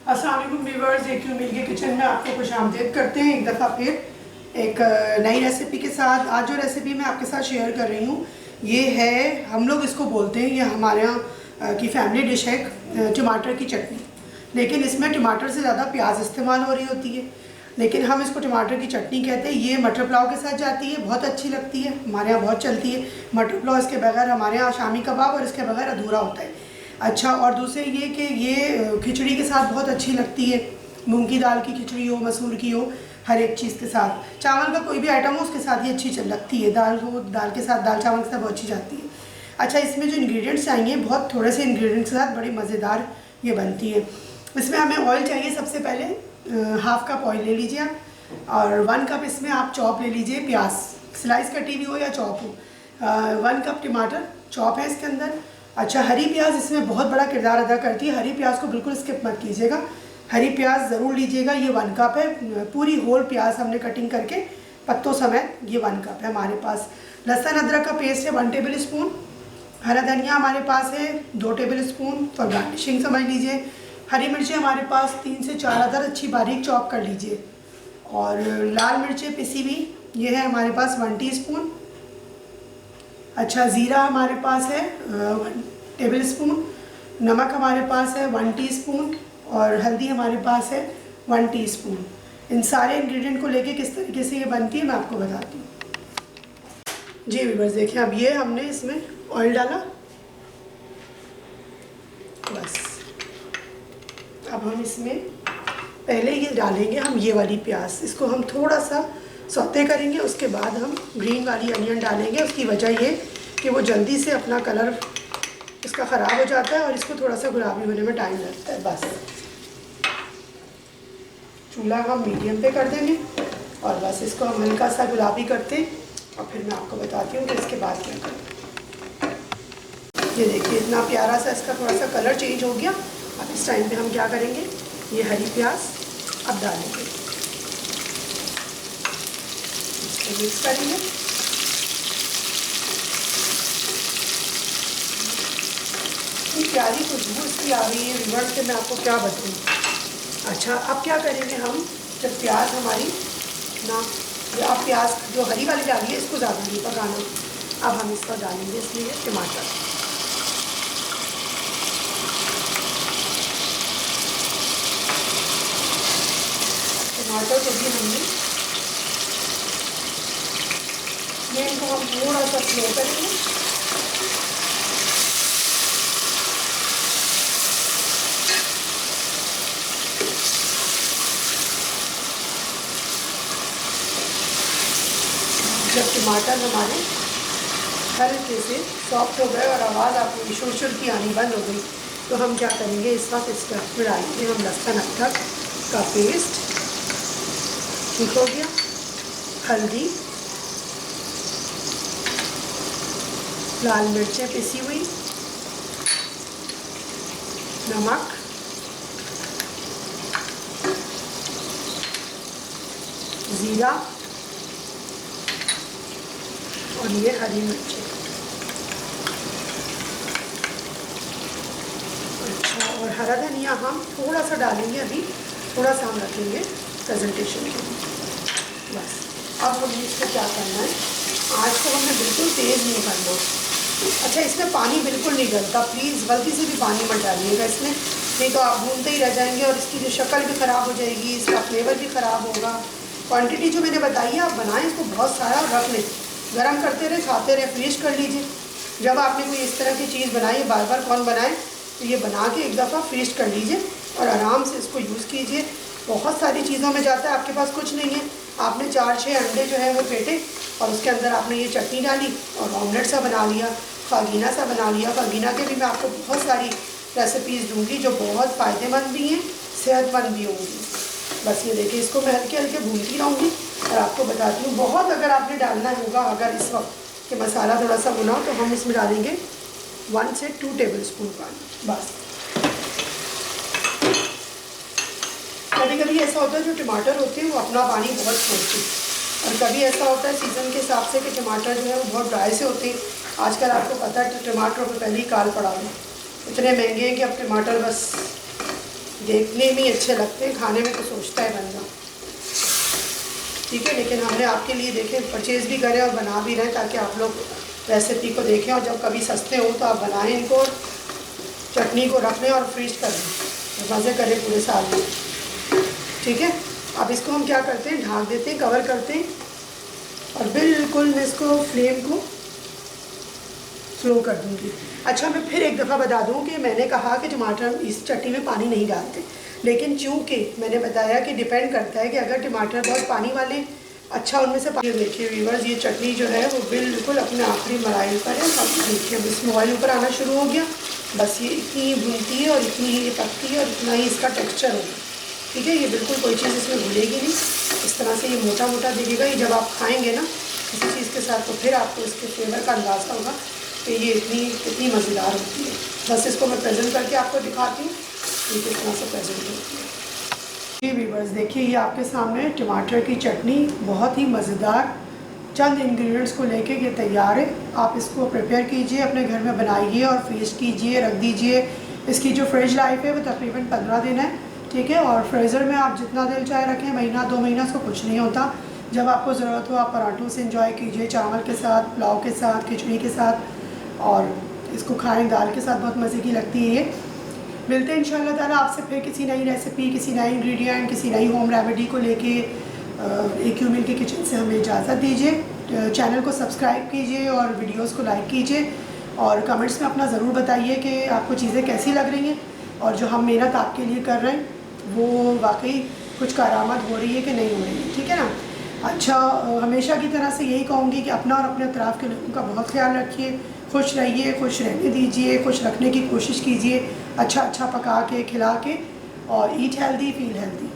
अस्सलाम वालेकुम viewers, AQ मिल के किचन में आपको खुशामदीद करते हैं एक दफ़ा फिर एक नई रेसिपी के साथ। आज जो रेसिपी मैं आपके साथ शेयर कर रही हूँ ये है, हम लोग इसको बोलते हैं, ये हमारे यहाँ की फैमिली डिश है, टमाटर की चटनी। लेकिन इसमें टमाटर से ज़्यादा प्याज इस्तेमाल हो रही होती है, लेकिन हम इसको टमाटर की चटनी कहते हैं। ये मटर पुलाव के साथ जाती है, बहुत अच्छी लगती है, हमारे यहाँ बहुत चलती है मटर पुलाव। इसके बगैर हमारे यहाँ शामी कबाब और इसके बगैर अधूरा होता है। अच्छा, और दूसरे ये कि ये खिचड़ी के साथ बहुत अच्छी लगती है, मूंग की दाल की खिचड़ी हो, मसूर की हो, हर एक चीज़ के साथ। चावल का कोई भी आइटम हो उसके साथ ये अच्छी लगती है। दाल हो, दाल के साथ, दाल चावल के साथ बहुत अच्छी जाती है। अच्छा, इसमें जो इंग्रेडिएंट्स चाहिए, बहुत थोड़े से इंग्रेडिएंट्स के साथ बड़ी मज़ेदार ये बनती है। इसमें हमें ऑयल चाहिए। सबसे पहले हाफ कप ऑयल ले लीजिए आप, और 1 कप इसमें आप चॉप ले लीजिए प्याज, स्लाइस कटी हुई हो या चॉप हो। 1 कप टमाटर चॉप है इसके अंदर। अच्छा, हरी प्याज इसमें बहुत बड़ा किरदार अदा करती है, हरी प्याज को बिल्कुल स्किप मत कीजिएगा, हरी प्याज ज़रूर लीजिएगा। ये 1 कप है, पूरी होल प्याज हमने कटिंग करके पत्तों समेत, ये 1 कप है हमारे पास। लहसुन अदरक का पेस्ट है 1 टेबल स्पून। हरा धनिया हमारे पास है 2 टेबल स्पून, फॉर गार्निशिंग समझ लीजिए। हरी मिर्ची हमारे पास 3 से 4 अदर अच्छी बारीक चॉप कर लीजिए। और लाल मिर्चें पिसी हुई ये है हमारे पास 1 टीस्पून। अच्छा, ज़ीरा हमारे पास है 1 टेबल स्पून। नमक हमारे पास है 1 टीस्पून, और हल्दी हमारे पास है 1 टीस्पून। इन सारे इंग्रेडिएंट को लेके किस तरीके से ये बनती है मैं आपको बताती हूँ। जी व्यूअर्स, देखिए अब ये हमने इसमें ऑयल डाला, बस। अब हम इसमें पहले ये डालेंगे हम ये वाली प्याज, इसको हम थोड़ा सा सौते करेंगे। उसके बाद हम ग्रीन वाली अनियन डालेंगे। उसकी वजह ये कि वो जल्दी से अपना कलर इसका ख़राब हो जाता है और इसको थोड़ा सा गुलाबी होने में टाइम लगता है। बस चूल्हा हम मीडियम पे कर देंगे और बस इसको हम हल्का सा गुलाबी करते हैं, और फिर मैं आपको बताती हूँ कि इसके बाद क्या करें। ये देखिए इतना प्यारा सा इसका थोड़ा सा कलर चेंज हो गया। अब इस टाइम पे हम क्या करेंगे, ये हरी प्याज अब डालेंगे, इसको मिक्स करेंगे। इतनी प्यारी खुशबू इसकी आ रही है व्यूअर्स से मैं आपको क्या बताऊँ। अच्छा, अब क्या करेंगे हम, जब प्याज हमारी ना, आप प्याज जो हरी वाली डालिए इसको ज़्यादा नहीं पकाना। अब हम इसका डालेंगे इसलिए टमाटर। टमाटर को भी हमने ये इनको हम थोड़ा सा स्लो करेंगे। जब टमाटर हमारे हल्के से सॉफ्ट हो गए और आवाज़ आपको शुर की आनी बंद हो गई, तो हम क्या करेंगे, इस वक्त इसमें डालेंगे हम लहसुन अदरक का पेस्ट। ठीक हो गया। हल्दी, लाल मिर्चें पिसी हुई, नमक, ज़ीरा, और ये हरी मिर्चें। अच्छा, और हरा धनिया हम थोड़ा सा डालेंगे, अभी थोड़ा सा हम रखेंगे प्रेजेंटेशन के लिए। बस अब हमें इसको क्या करना है, आँच को हमें बिल्कुल तेज़ नहीं करना। अच्छा, इसमें पानी बिल्कुल नहीं डलता, प्लीज़ गलती से भी पानी मत डालिएगा इसमें, नहीं तो आप भूनते ही रह जाएंगे और इसकी जो शक्ल भी ख़राब हो जाएगी, इसका फ्लेवर भी ख़राब होगा। क्वांटिटी जो मैंने बताई है आप बनाएं इसको बहुत सारा, और रख लें, गरम करते रहे, खाते रहे, फ्रीज कर लीजिए। जब आपने कोई इस तरह की चीज़ बनाई, बार बार कौन बनाए, तो ये बना के एक दफ़ा फ्रीज कर लीजिए और आराम से इसको यूज़ कीजिए। बहुत सारी चीज़ों में जाता है, आपके पास कुछ नहीं है, आपने 4-6 अंडे जो है वो फेंटे और उसके अंदर आपने ये चटनी डाली और ऑमलेट सा बना लिया, फागीना सा बना लिया। फागीना के भी मैं आपको बहुत सारी रेसिपीज़ दूँगी जो बहुत फ़ायदेमंद भी हैं, सेहतमंद भी होंगी। बस ये देखिए, इसको मैं हल्के हल्के भूनती रहूँगी और आपको बताती हूँ। बहुत अगर आपने डालना होगा, अगर इस वक्त कि मसाला थोड़ा सा भुना हो, तो हम इसमें डालेंगे 1 से 2 टेबल स्पून पानी, बस। कभी कभी ऐसा होता है जो टमाटर होते हैं वो अपना पानी बहुत छोड़ते हैं, और कभी ऐसा होता है सीज़न के हिसाब से कि टमाटर जो है वो बहुत ड्राई से होते हैं। आजकल आपको पता है टमाटर पर पहले ही काल पड़ा है, इतने महंगे हैं कि अब टमाटर बस देखने में अच्छे लगते हैं, खाने में तो सोचता है बंदा, ठीक है। लेकिन हमने आपके लिए देखें परचेज़ भी करें और बना भी रहे ताकि आप लोग रेसिपी को देखें, और जब कभी सस्ते हो तो आप बनाएं इनको, चटनी को रख लें और फ्रीज कर लें, मज़े करें पूरे साल में, ठीक है। अब इसको हम क्या करते हैं, ढक देते हैं, कवर करते हैं, और बिल्कुल मैं इसको फ्लेम को स्लो कर दूँगी। अच्छा, मैं फिर एक दफ़ा बता दूँ कि मैंने कहा कि टमाटर इस चटनी में पानी नहीं डालते, लेकिन चूँकि मैंने बताया कि डिपेंड करता है कि अगर टमाटर बहुत पानी वाले, अच्छा उनमें से पानी। देखिए व्यूअर्स, ये चटनी जो है वो बिल्कुल अपने आखिरी मराइल पर है। अब देखिए अब इसमें ऑयल ऊपर आना शुरू हो गया, बस ये इतनी ही भूनती है और इतनी ही ये पकती है और इतना ही इसका टेक्स्चर होगा, ठीक है। ये बिल्कुल कोई चीज़ इसमें घुलेगी नहीं, इस तरह से ये मोटा मोटा दिखेगा। ये जब आप खाएँगे ना किसी चीज़ के साथ तो फिर आपको इसके फ्लेवर का अंदाज़ा होगा कि ये इतनी मज़ेदार होती है। बस इसको मैं प्रेजेंट करके आपको दिखाती हूँ ये किस तरह से प्रेजेंट होती है। जी व्यूअर्स, देखिए ये आपके सामने टमाटर की चटनी बहुत ही मज़ेदार, चंद इंग्रेडिएंट्स को लेके ये तैयार है। आप इसको प्रिपेयर कीजिए, अपने घर में बनाइए और फ्रीज कीजिए, रख दीजिए। इसकी जो फ्रिज लाइफ है वो तकरीबन 15 दिन है, ठीक है। और फ्रीज़र में आप जितना दिन चाहे रखें, महीना 2 महीना, उसको कुछ नहीं होता। जब आपको ज़रूरत हो आप पराठों से इंजॉय कीजिए, चावल के साथ, पुलाव के साथ, खिचड़ी के साथ, और इसको खाएँ दाल के साथ, बहुत मज़े की लगती है ये। मिलते हैं इंशाअल्लाह ताला आपसे फिर किसी नई रेसिपी, किसी नए इंग्रेडिएंट, किसी नई होम रेमेडी को लेके। AQ मिल्की किचन से हमें इजाज़त दीजिए। चैनल को सब्सक्राइब कीजिए और वीडियोस को लाइक कीजिए, और कमेंट्स में अपना ज़रूर बताइए कि आपको चीज़ें कैसी लग रही हैं, और जो हम मेहनत आपके लिए कर रहे हैं वो वाकई कुछ कारामद हो रही है कि नहीं हो रही है, ठीक है ना। अच्छा, हमेशा की तरह से यही कहूँगी कि अपना और अपने अतराफ़ के लोगों का बहुत ख्याल रखिए, खुश रहिए, खुश रहने दीजिए, खुश रखने की कोशिश कीजिए, अच्छा पका के, खिला के, और ईट हेल्दी फील हेल्दी।